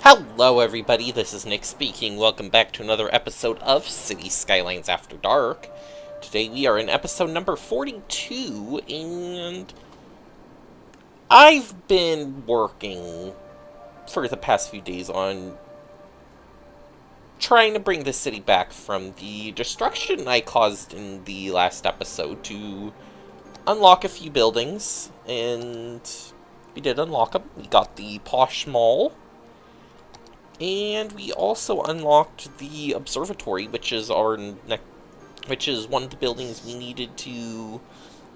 Hello everybody, this is Nick speaking. Welcome back to another episode of City Skylines After Dark. Today we are in episode number 42, and I've been working for the past few days on trying to bring the city back from the destruction I caused in the last episode to unlock a few buildings, and we did unlock them. We got the Posh Mall. And we also unlocked the observatory, which is one of the buildings we needed to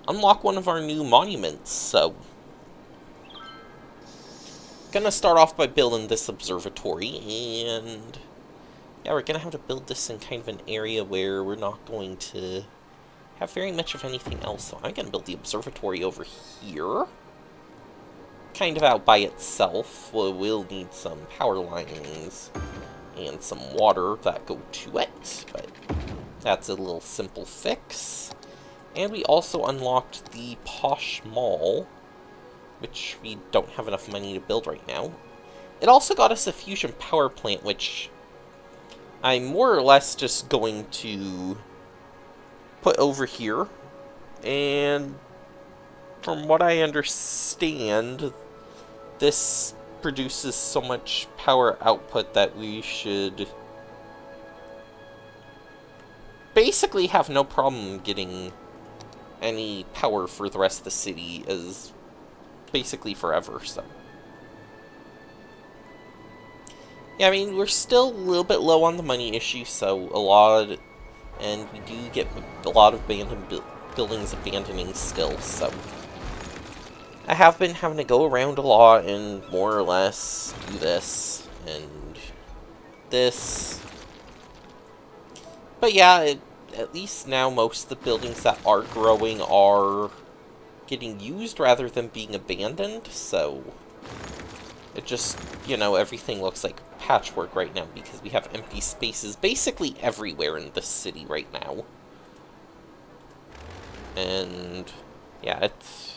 unlock one of our new monuments. So, gonna start off by building this observatory, and yeah, we're gonna have to build this in kind of an area where we're not going to have very much of anything else. So I'm gonna build the observatory over here. Kind of out by itself. We'll need some power lines and some water that go to it, but that's a little simple fix. And we also unlocked the Posh Mall, which we don't have enough money to build right now. It also got us a fusion power plant, which I'm more or less just going to put over here. And from what I understand, this produces so much power output that we should basically have no problem getting any power for the rest of the city as basically forever. So yeah, I mean, we're still a little bit low on the money issue, and we do get a lot of abandoned buildings abandoning still, so I have been having to go around a lot and more or less do this and this. But yeah, at least now most of the buildings that are growing are getting used rather than being abandoned, so it just, everything looks like patchwork right now because we have empty spaces basically everywhere in the city right now. And yeah, it's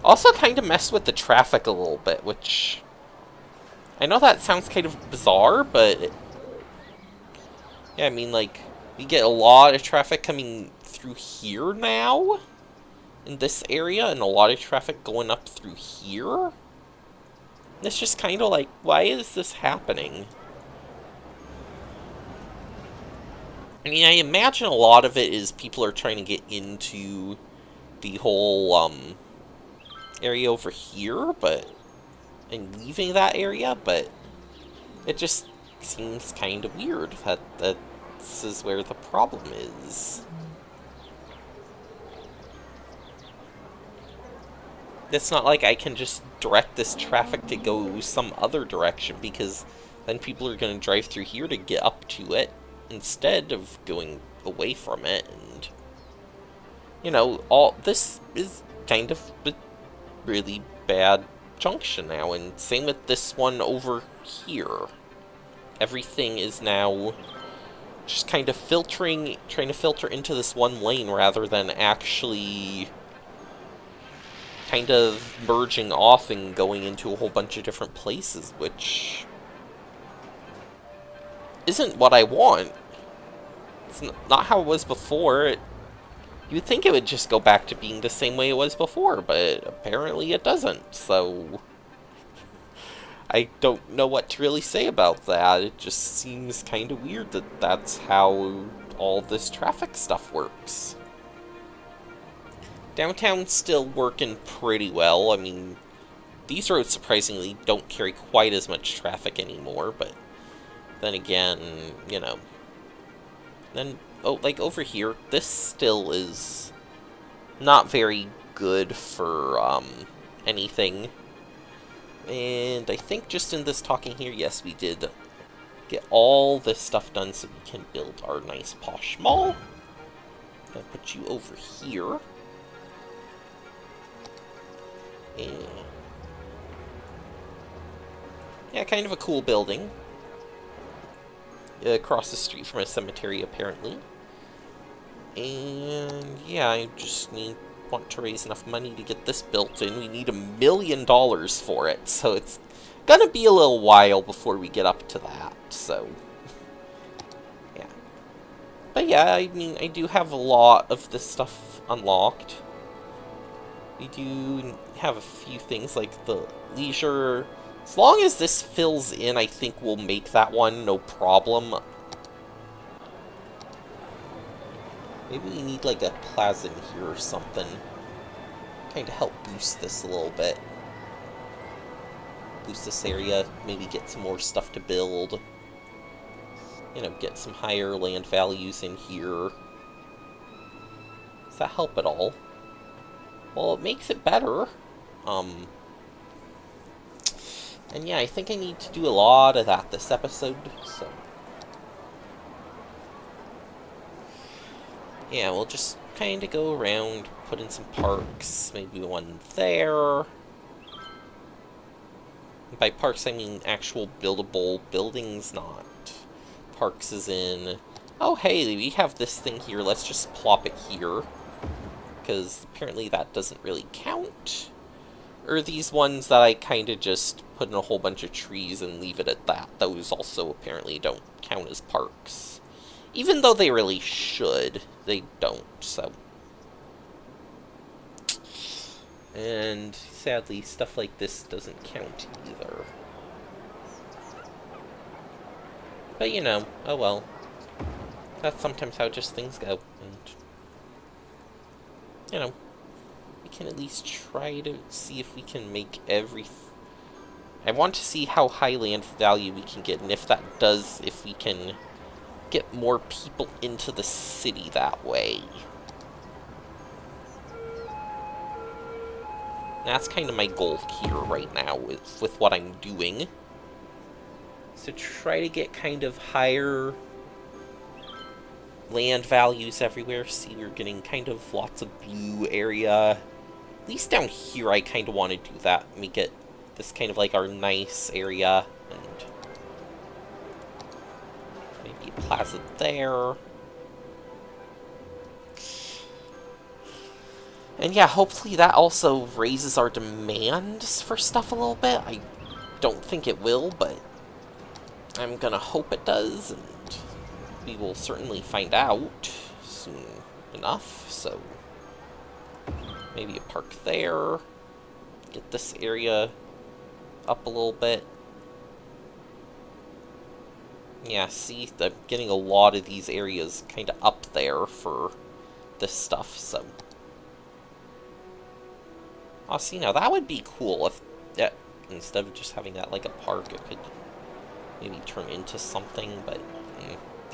also kind of messed with the traffic a little bit, which I know that sounds kind of bizarre, but yeah, I mean, like, we get a lot of traffic coming through here now in this area, and a lot of traffic going up through here. It's just kind of like, why is this happening? I mean, I imagine a lot of it is people are trying to get into the whole area over here, and leaving that area, but it just seems kind of weird that this is where the problem is. It's not like I can just direct this traffic to go some other direction, because then people are going to drive through here to get up to it instead of going away from it, and all this is kind of a really bad junction now, and same with this one over here. Everything is now just kind of trying to filter into this one lane rather than actually kind of merging off and going into a whole bunch of different places, which isn't what I want. It's not how it was before. You'd think it would just go back to being the same way it was before, but apparently it doesn't, so I don't know what to really say about that. It just seems kind of weird that that's how all this traffic stuff works. Downtown's still working pretty well. I mean, these roads surprisingly don't carry quite as much traffic anymore, but then again, then like over here, this still is not very good for anything. And I think just in this talking here, yes, we did get all this stuff done so we can build our nice Posh Mall. I'll put you over here. And yeah, kind of a cool building. Across the street from a cemetery, apparently. And yeah, I just want to raise enough money to get this built in. We need $1 million for it, so it's gonna be a little while before we get up to that, so... yeah. But yeah, I mean, I do have a lot of this stuff unlocked. We do have a few things like the leisure. As long as this fills in, I think we'll make that one no problem. Maybe we need like a plaza in here or something. Kind of help boost this a little bit. Boost this area, maybe get some more stuff to build. You know, get some higher land values in here. Does that help at all? Well, it makes it better. And yeah, I think I need to do a lot of that this episode, so... yeah, we'll just kind of go around, put in some parks, maybe one there. By parks, I mean actual buildable buildings, not parks as in, oh hey, we have this thing here, let's just plop it here. Because apparently that doesn't really count. Or these ones that I kind of just put in a whole bunch of trees and leave it at that. Those also apparently don't count as parks. Even though they really should, they don't, so. And sadly, stuff like this doesn't count either. But you know, oh well. That's sometimes how just things go. And, you know, we can at least try to see if we can make I want to see how high land value we can get, and if that does, if we can get more people into the city that way. That's kind of my goal here right now with what I'm doing. So try to get kind of higher land values everywhere. See, we're getting kind of lots of blue area. At least down here I kind of want to do that. Let me get this kind of like our nice area. And maybe a plaza there. And yeah, hopefully that also raises our demands for stuff a little bit. I don't think it will, but I'm gonna hope it does, and we will certainly find out soon enough, so maybe a park there. Get this area up a little bit. Yeah, see, I'm getting a lot of these areas kind of up there for this stuff, so... oh, see, now that would be cool if, instead of just having that like a park, it could maybe turn into something, but,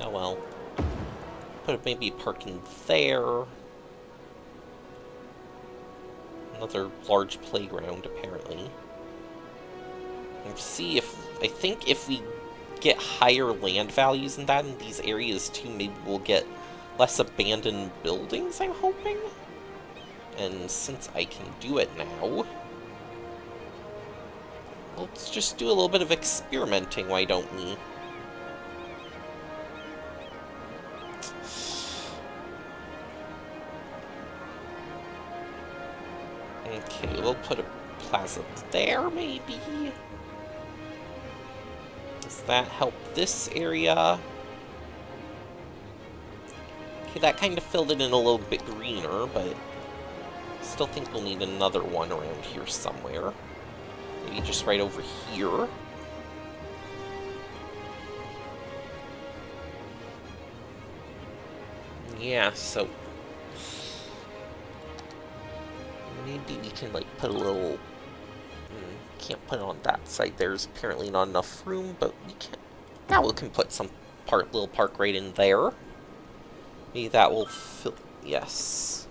oh well. Put maybe parking there. Another large playground, apparently. And see if, I think if we get higher land values in that in these areas too, maybe we'll get less abandoned buildings, I'm hoping? And since I can do it now, let's just do a little bit of experimenting, why don't we? Okay, we'll put a plaza there, maybe? Does that help this area? Okay, that kind of filled it in a little bit greener, but still think we'll need another one around here somewhere. Maybe just right over here. Yeah, so maybe we can like put a little... can't put it on that side. There's apparently not enough room, but we can... now we can put some little park right in there. Maybe that will fill... yes.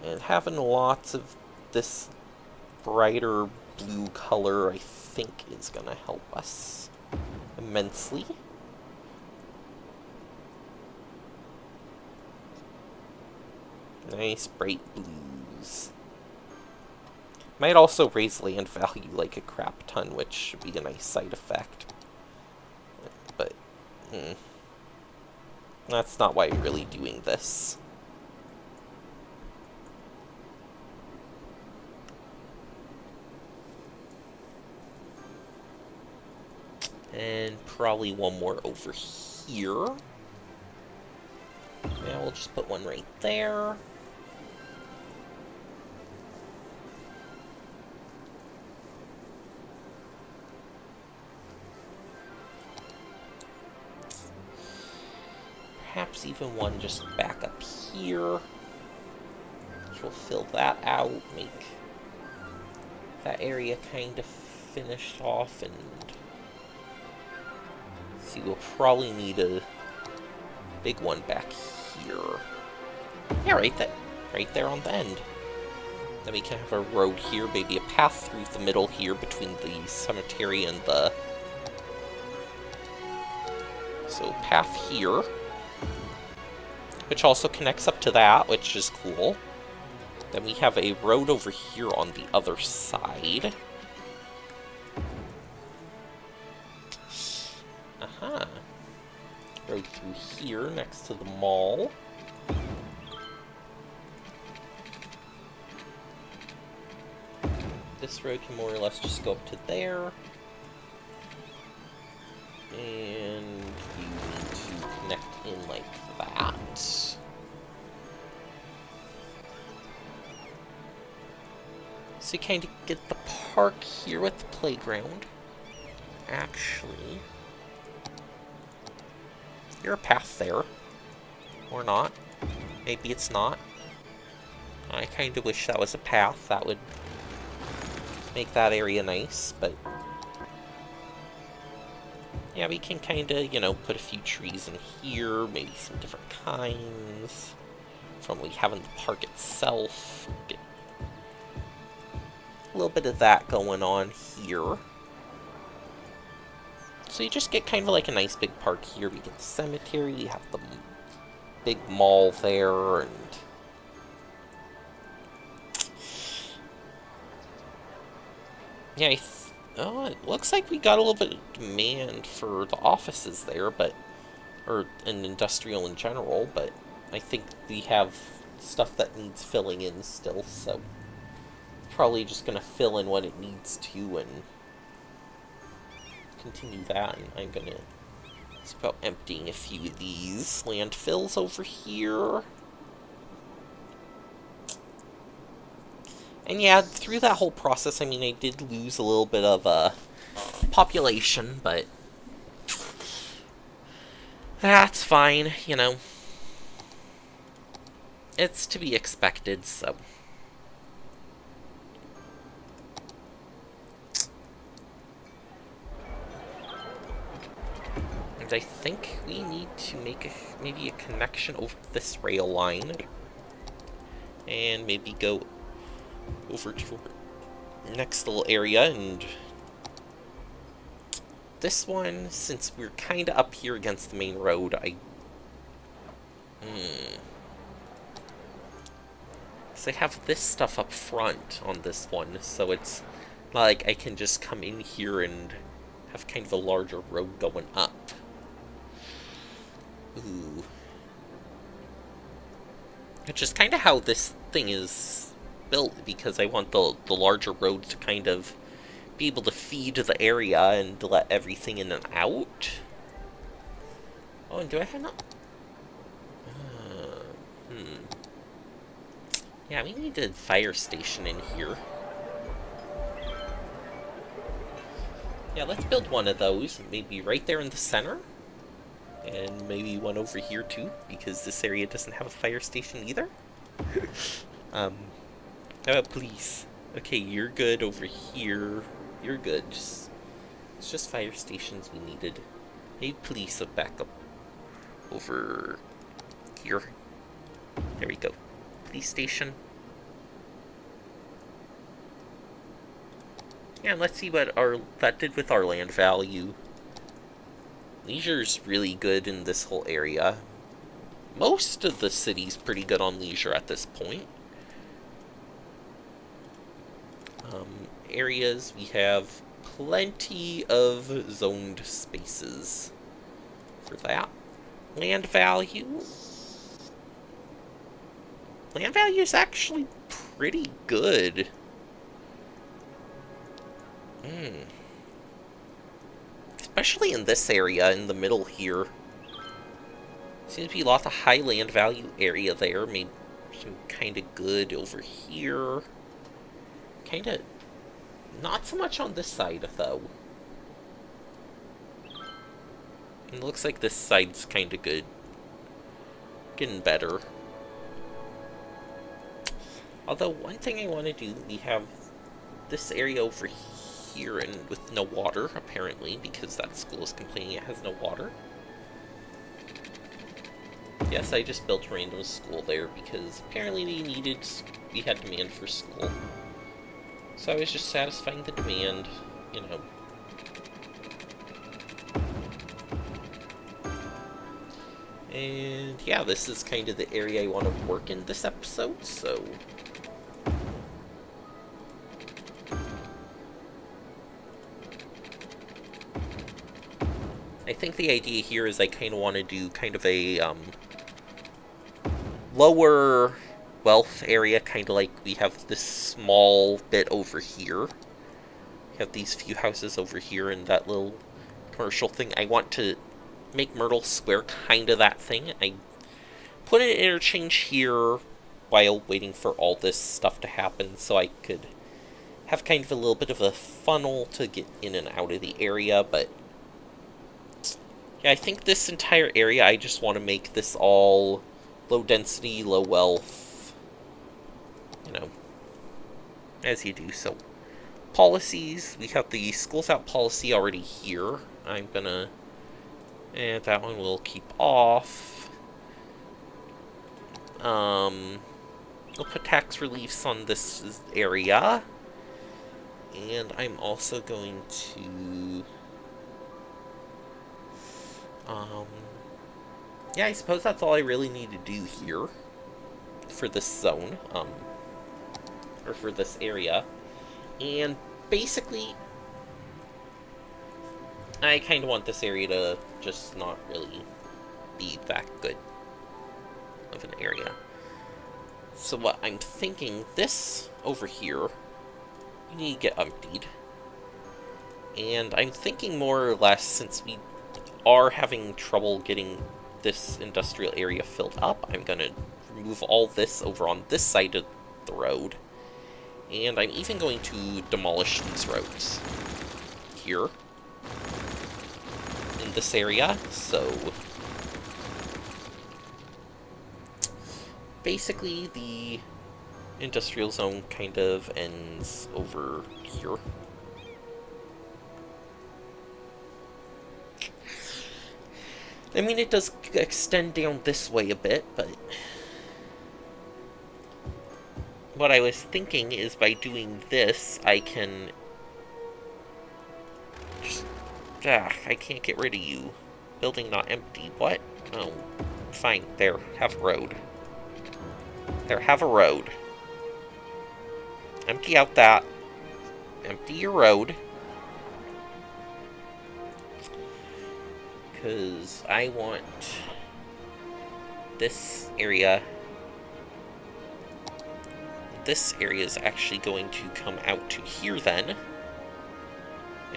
And having lots of this brighter blue color, I think, is going to help us immensely. Nice bright blues. Might also raise land value like a crap ton, which should be a nice side effect. But, that's not why I'm really doing this. And probably one more over here. Yeah, we'll just put one right there. Perhaps even one just back up here. Which will fill that out, make that area kind of finished off, and see, we'll probably need a big one back here. Yeah, right there on the end. Then we can have a road here, maybe a path through the middle here between the cemetery and the... So, path here. Which also connects up to that, which is cool. Then we have a road over here on the other side. Aha. Road through here, next to the mall. This road can more or less just go up to there. And you need to connect in like that. So you kind of get the park here with the playground. Actually, you're a path there. Or not. Maybe it's not. I kind of wish that was a path. That would make that area nice, but... Yeah, we can kind of, you know, put a few trees in here, maybe some different kinds from what we have in the park itself. Get a little bit of that going on here. So you just get kind of like a nice big park here. We get the cemetery, we have the big mall there, and... Yeah, oh, it looks like we got a little bit of demand for the offices there, but... Or an industrial in general, but I think we have stuff that needs filling in still, so... Probably just gonna fill in what it needs to and continue that, and I'm gonna... It's about emptying a few of these landfills over here. And yeah, through that whole process, I mean, I did lose a little bit of population, but that's fine, you know. It's to be expected, so... And I think we need to make maybe a connection over this rail line. And maybe go over to our next little area, and this one, since we're kind of up here against the main road, so I have this stuff up front on this one, so it's not like I can just come in here and have kind of a larger road going up. Ooh. Which is kind of how this thing is built, because I want the larger road to kind of be able to feed the area and to let everything in and out. Oh, and do I have not? Yeah, we need a fire station in here. Yeah, let's build one of those, maybe right there in the center. And maybe one over here too, because this area doesn't have a fire station either. How about police? Okay, you're good over here. You're good. It's just fire stations we needed. Maybe police will back up over here. There we go. Police station. Yeah, and let's see what that did with our land value. Leisure's really good in this whole area. Most of the city's pretty good on leisure at this point. Areas, we have plenty of zoned spaces for that. Land value. Land value is actually pretty good. It's especially in this area in the middle here. Seems to be lots of high land value area there. Made some kind of good over here. Kind of not so much on this side, though. It looks like this side's kind of good. Getting better. Although, one thing I want to do, we have this area over here and with no water, apparently, because that school is complaining it has no water. Yes, I just built a random school there because apparently we had demand for school. So I was just satisfying the demand, you know. And yeah, this is kind of the area I want to work in this episode, so... I think the idea here is I kind of want to do kind of a, lower wealth area, kind of like we have this small bit over here. We have these few houses over here and that little commercial thing. I want to make Myrtle Square kind of that thing. I put an interchange here while waiting for all this stuff to happen so I could have kind of a little bit of a funnel to get in and out of the area, but yeah, I think this entire area, I just want to make this all low density, low wealth, you know, as you do. So, policies, we have the schools out policy already here. I'm gonna, and that one will keep off. We'll put tax reliefs on this area. And I'm also going to, yeah, I suppose that's all I really need to do here for this zone, or for this area. And basically, I kind of want this area to just not really be that good of an area. So what I'm thinking, this over here, you need to get emptied. And I'm thinking more or less, since we are having trouble getting this industrial area filled up, I'm going to remove all this over on this side of the road. And I'm even going to demolish these roads here in this area. So basically the industrial zone kind of ends over here. I mean, it does extend down this way a bit, but what I was thinking is by doing this, I can just... I can't get rid of you. Building not empty. What? Oh, fine. There. Have a road. There, have a road. Empty out that. Empty your road. Because I want this area. This area is actually going to come out to here then.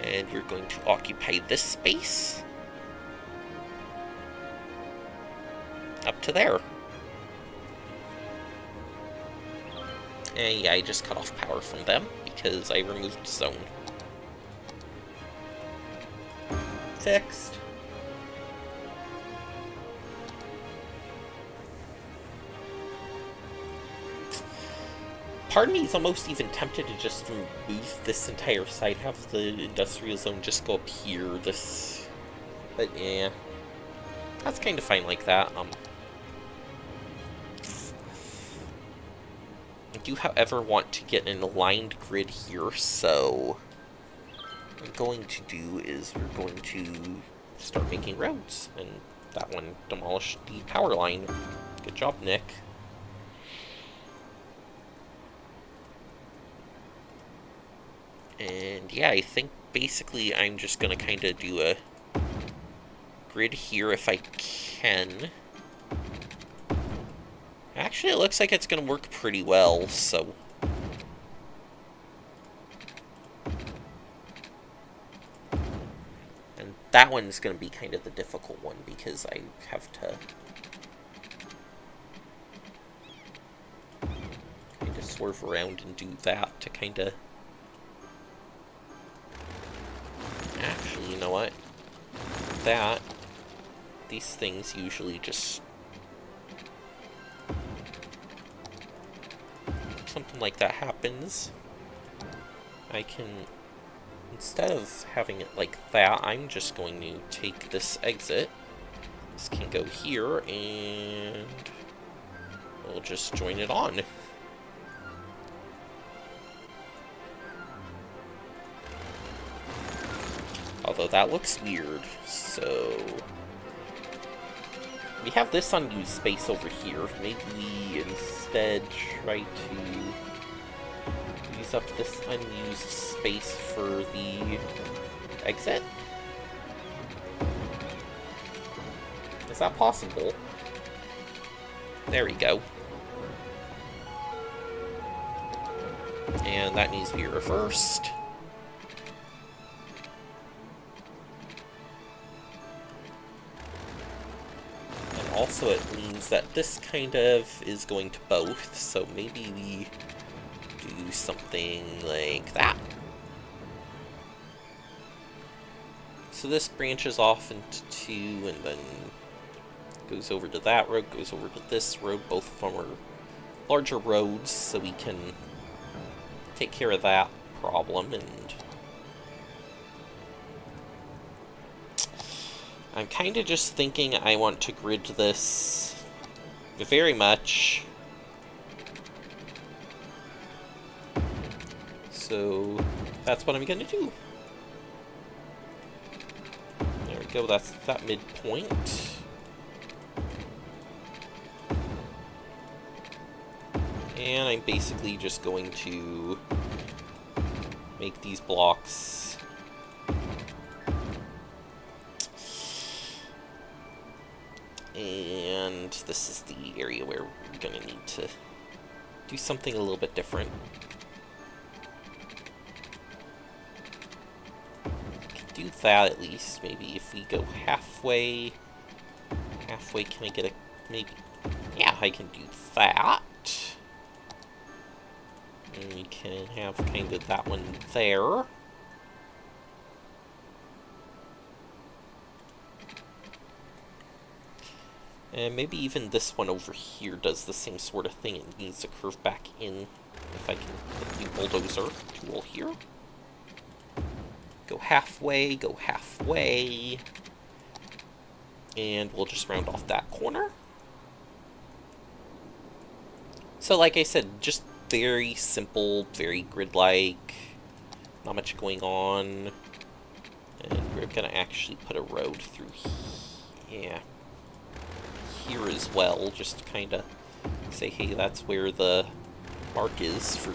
And you're going to occupy this space. Up to there. And yeah, I just cut off power from them because I removed zone. Fixed. Part of me is almost even tempted to just remove this entire site, have the industrial zone just go up here, this... But yeah, that's kind of fine like that. I do, however, want to get an aligned grid here, so what I'm going to do is we're going to start making roads, and that one demolished the power line. Good job, Nick. And yeah, I think basically I'm just going to kind of do a grid here if I can. Actually, it looks like it's going to work pretty well, so... And that one's going to be kind of the difficult one because I have to kind of swerve around and do that to kind of... Actually, you know what? These things usually just... Something like that happens. I can... Instead of having it like that, I'm just going to take this exit. This can go here, and we'll just join it on. Although that looks weird, so... We have this unused space over here. Maybe we instead try to use up this unused space for the exit? Is that possible? There we go. And that needs to be reversed. And also it means that this kind of is going to both, so maybe we do something like that. So this branches off into two, and then goes over to that road, goes over to this road. Both of them are larger roads, so we can take care of that problem. And I'm kind of just thinking I want to grid this very much. So that's what I'm going to do. There we go, that's that midpoint. And I'm basically just going to make these blocks and this is the area where we're going to need to do something a little bit different. Do that at least. Maybe if we go halfway, can I get a, maybe, yeah, I can do that. And we can have kind of that one there. And maybe even this one over here does the same sort of thing. It needs to curve back in. If I can put the bulldozer tool here. Go halfway, and we'll just round off that corner. So like I said, just very simple, very grid-like, not much going on. And we're gonna actually put a road through here as well, just to kind of say, hey, that's where the mark is for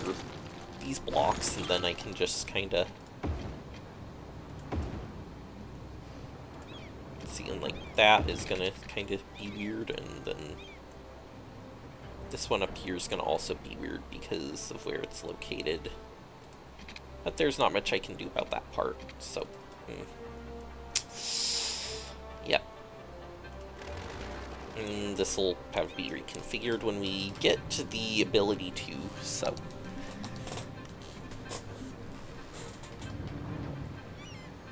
these blocks, and then I can just kind of see, and like that is gonna kind of be weird, and then this one up here is gonna also be weird because of where it's located. But there's not much I can do about that part, so yep. And this will have to be reconfigured when we get to the ability to, so.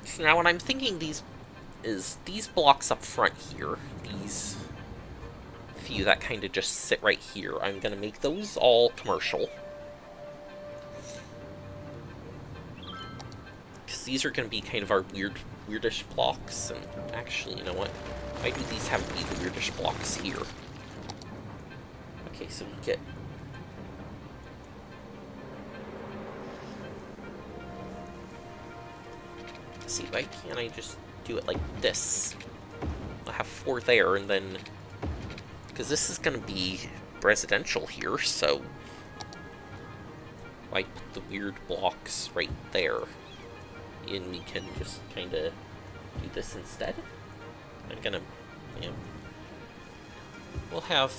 So now what I'm thinking these blocks up front here, these few that kind of just sit right here, I'm going to make those all commercial. Because these are going to be kind of our weirdish blocks, and actually, you know what? Why do these have to be the weirdish blocks here? Okay, so we get... Let's see, why can't I just do it like this? I'll have 4 there, and then... Because this is going to be residential here, so... Why put the weird blocks right there? And we can just kind of do this instead? I'm gonna, yeah. We'll have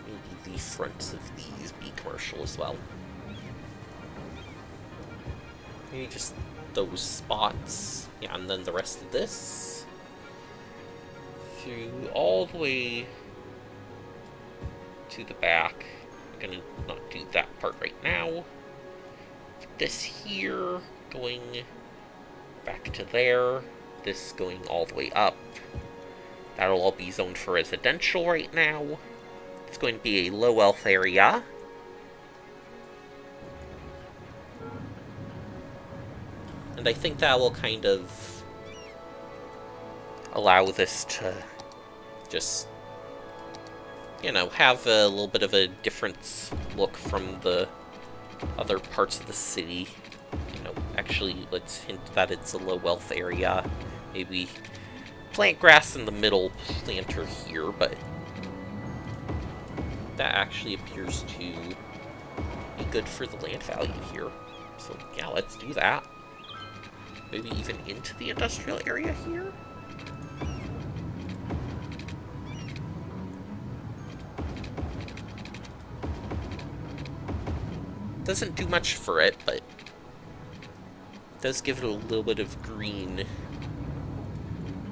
maybe the fronts of these be commercial as well. Maybe just those spots. Yeah, and then the rest of this through all the way to the back. I'm gonna not do that part right now. This here going back to there. This going all the way up. That'll all be zoned for residential right now. It's going to be a low wealth area. And I think that will kind of allow this to just, you know, have a little bit of a different look from the other parts of the city. You know, actually, let's hint that it's a low wealth area. Maybe plant grass in the middle, planter here, but that actually appears to be good for the land value here. So yeah, let's do that. Maybe even into the industrial area here? Doesn't do much for it, but does give it a little bit of green.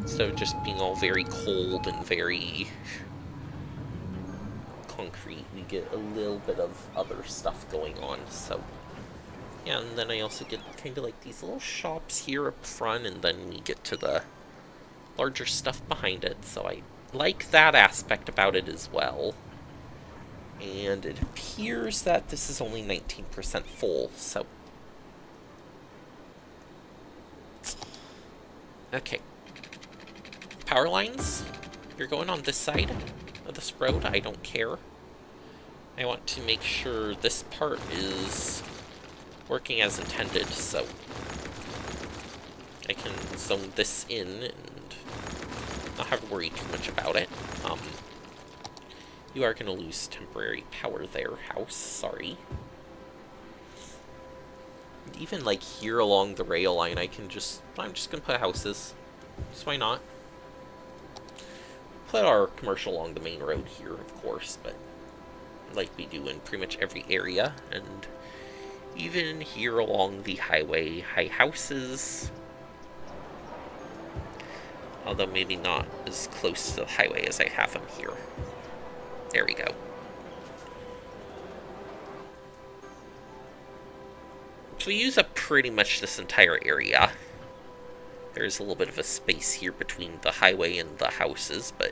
Instead of just being all very cold and very concrete, we get a little bit of other stuff going on, so yeah. And then I also get kind of like these little shops here up front, and then we get to the larger stuff behind it, so I like that aspect about it as well. And it appears that this is only 19% full, so okay. Power lines, you're going on this side of this road. I don't care. I want to make sure this part is working as intended, so I can zone this in and not have to worry too much about it. You are going to lose temporary power there, house. Sorry. And even like here along the rail line, I'm just going to put houses. Just why not? Put our commercial along the main road here, of course, but like we do in pretty much every area, and even here along the highway, high houses. Although maybe not as close to the highway as I have them here. There we go. So we use up pretty much this entire area. There's a little bit of a space here between the highway and the houses, but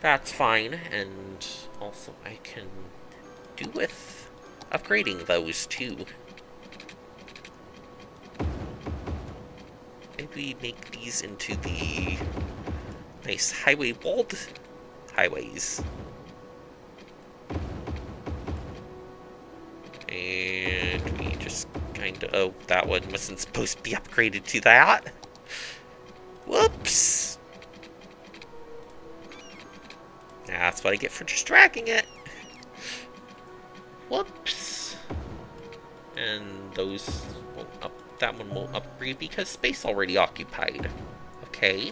that's fine. And also I can do with upgrading those too. Maybe make these into the nice highway walled highways. And we just kind of... Oh, that one wasn't supposed to be upgraded to that. Whoops! That's what I get for just dragging it. Whoops! And those won't up... That one won't upgrade because space already occupied. Okay.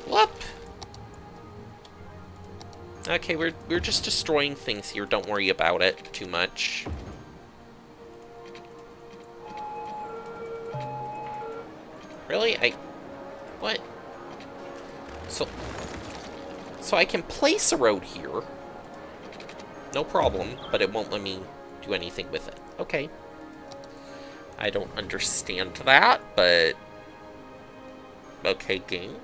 Whoop! Okay, we're just destroying things here. Don't worry about it too much. Really? What? So I can place a road here. No problem, but it won't let me do anything with it. Okay. I don't understand that, but... Okay, game.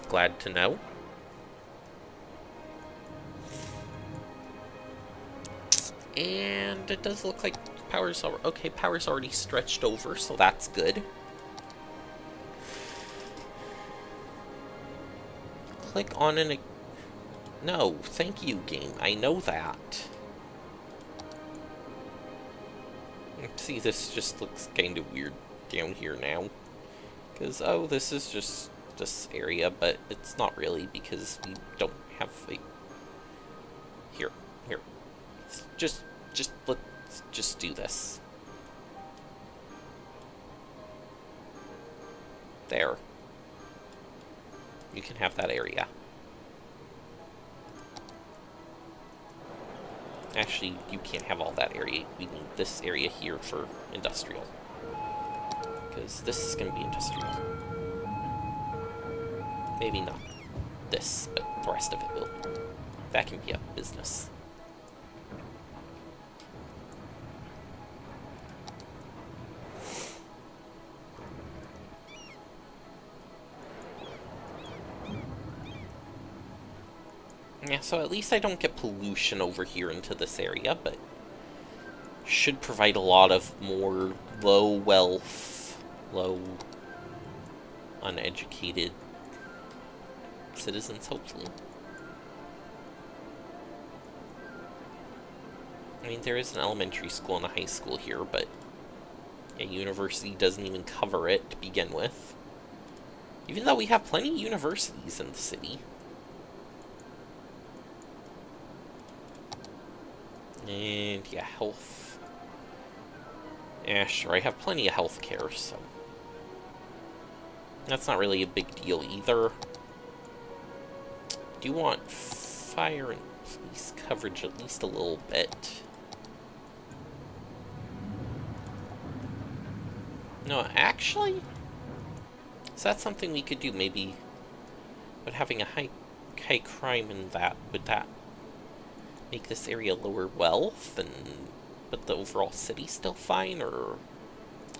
Glad to know. And it does look like power's already stretched over, so that's good. Click on an... No, thank you, game. I know that. See, this just looks kind of weird down here now. Because, oh, this is just this area, but it's not really because we don't have a... Here. Let's just do this. There. You can have that area. Actually, you can't have all that area. We need this area here for industrial. Because this is going to be industrial. Maybe not this, but the rest of it will. That can be a business. Yeah, so at least I don't get pollution over here into this area, but should provide a lot of more low wealth, low uneducated citizens, hopefully. I mean, there is an elementary school and a high school here, but a university doesn't even cover it to begin with. Even though we have plenty of universities in the city. And, yeah, health. Yeah, sure, I have plenty of health care, so that's not really a big deal either. Do you want fire and police coverage at least a little bit? No, actually, is that something we could do? Maybe, but having a high crime in that, would that make this area lower wealth, and but the overall city still fine? Or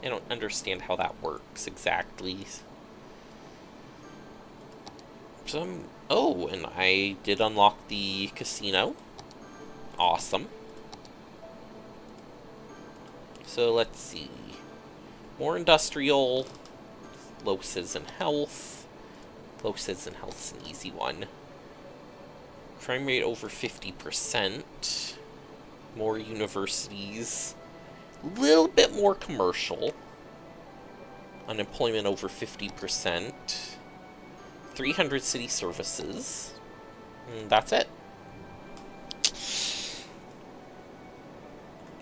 I don't understand how that works exactly. Oh, and I did unlock the casino. Awesome. So let's see. More industrial. Low citizen health. Low citizen health's an easy one. Crime rate over 50%. More universities. A little bit more commercial. Unemployment over 50%. 300 city services. And that's it.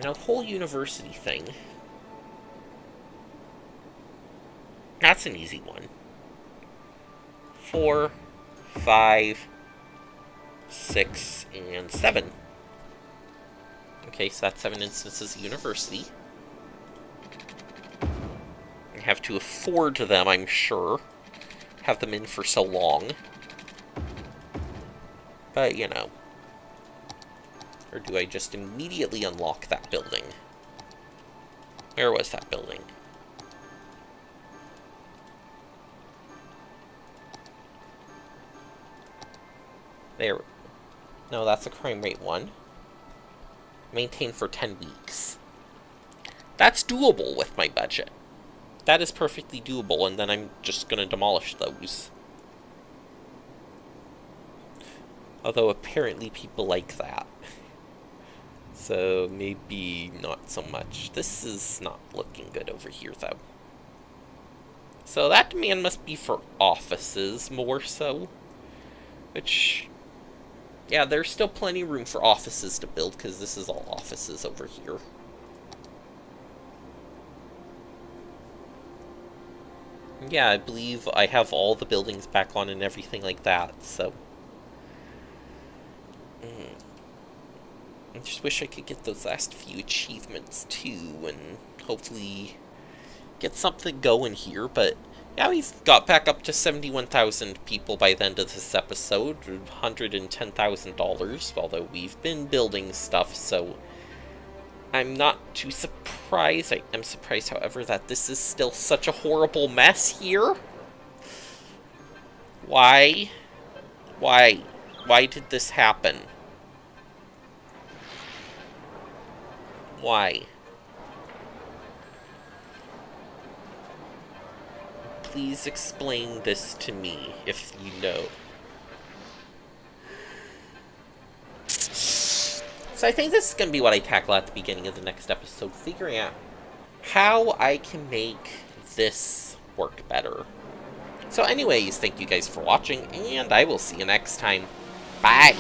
Now, the whole university thing. That's an easy one. 4, 5, 6, and 7. Okay, so that's 7 instances of university. I have to afford them, I'm sure. Have them in for so long. But, you know. Or do I just immediately unlock that building? Where was that building? There. No, that's a crime rate one. Maintain for 10 weeks. That's doable with my budget. That is perfectly doable, and then I'm just going to demolish those. Although apparently people like that. So maybe not so much. This is not looking good over here, though. So that demand must be for offices more so. Which, yeah, there's still plenty of room for offices to build, because this is all offices over here. Yeah, I believe I have all the buildings back on and everything like that, so. I just wish I could get those last few achievements too, and hopefully get something going here, but yeah, we've got back up to 71,000 people by the end of this episode, $110,000, although we've been building stuff, so I'm not too surprised. I am surprised, however, that this is still such a horrible mess here. Why? Why? Why did this happen? Why? Please explain this to me, if you know. So I think this is going to be what I tackle at the beginning of the next episode, figuring out how I can make this work better. So anyways, thank you guys for watching, and I will see you next time. Bye!